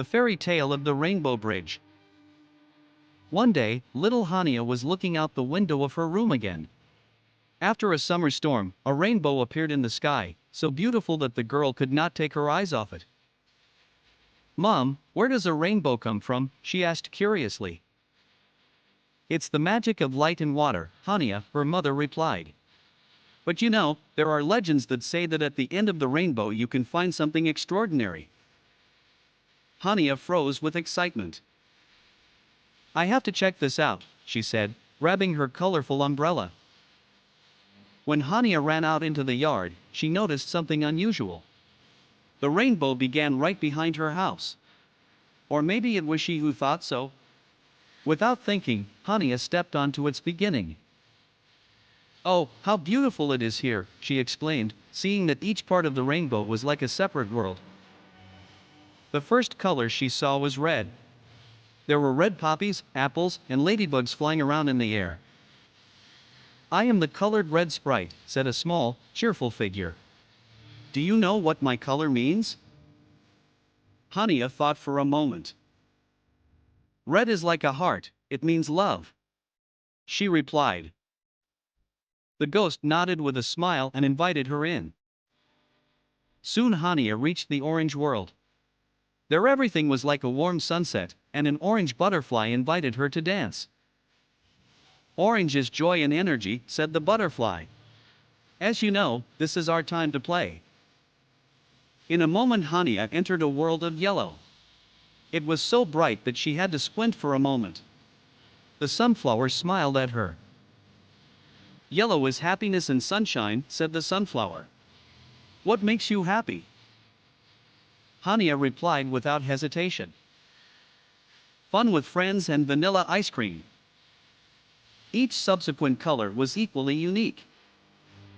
The Fairy Tale of the Rainbow Bridge. One day, little Hania was looking out the window of her room again. After a summer storm, a rainbow appeared in the sky, so beautiful that the girl could not take her eyes off it. "Mom, where does a rainbow come from?" she asked curiously. "It's the magic of light and water, Hania," her mother replied. "But you know, there are legends that say that at the end of the rainbow you can find something extraordinary." Hania froze with excitement. "I have to check this out," she said, grabbing her colorful umbrella. When Hania ran out into the yard, she noticed something unusual. The rainbow began right behind her house. Or maybe it was she who thought so. Without thinking, Hania stepped onto its beginning. "Oh, how beautiful it is here," she exclaimed, seeing that each part of the rainbow was like a separate world. The first color she saw was red. There were red poppies, apples, and ladybugs flying around in the air. "I am the colored red sprite," said a small, cheerful figure. "Do you know what my color means?" Hania thought for a moment. "Red is like a heart, it means love," she replied. The ghost nodded with a smile and invited her in. Soon Hania reached the orange world. There everything was like a warm sunset, and an orange butterfly invited her to dance. "Orange is joy and energy," said the butterfly. "As you know, this is our time to play." In a moment Hania entered a world of yellow. It was so bright that she had to squint for a moment. The sunflower smiled at her. "Yellow is happiness and sunshine," said the sunflower. "What makes you happy?" Hania replied without hesitation. "Fun with friends and vanilla ice cream." Each subsequent color was equally unique.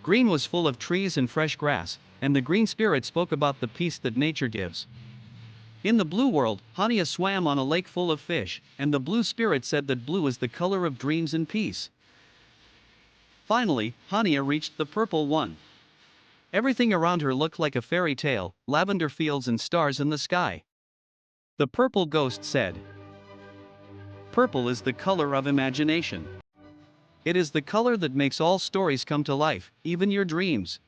Green was full of trees and fresh grass, and the green spirit spoke about the peace that nature gives. In the blue world, Hania swam on a lake full of fish, and the blue spirit said that blue is the color of dreams and peace. Finally, Hania reached the purple one. Everything around her looked like a fairy tale, lavender fields and stars in the sky. The purple ghost said, "Purple is the color of imagination. It is the color that makes all stories come to life, even your dreams."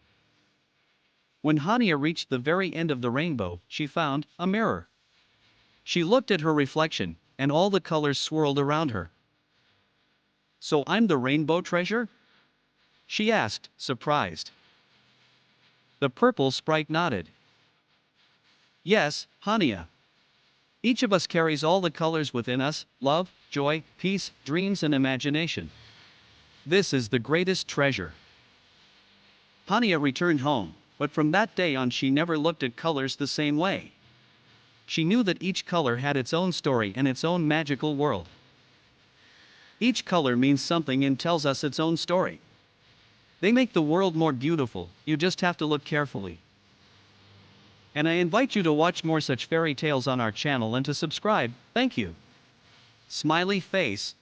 When Hania reached the very end of the rainbow, she found a mirror. She looked at her reflection, and all the colors swirled around her. "So I'm the rainbow treasure?" she asked, surprised. The purple sprite nodded. "Yes, Hania. Each of us carries all the colors within us: love, joy, peace, dreams, and imagination. This is the greatest treasure." Hania returned home, but from that day on she never looked at colors the same way. She knew that each color had its own story and its own magical world. Each color means something and tells us its own story. They make the world more beautiful, you just have to look carefully. And I invite you to watch more such fairy tales on our channel and to subscribe. Thank you. Smiley face.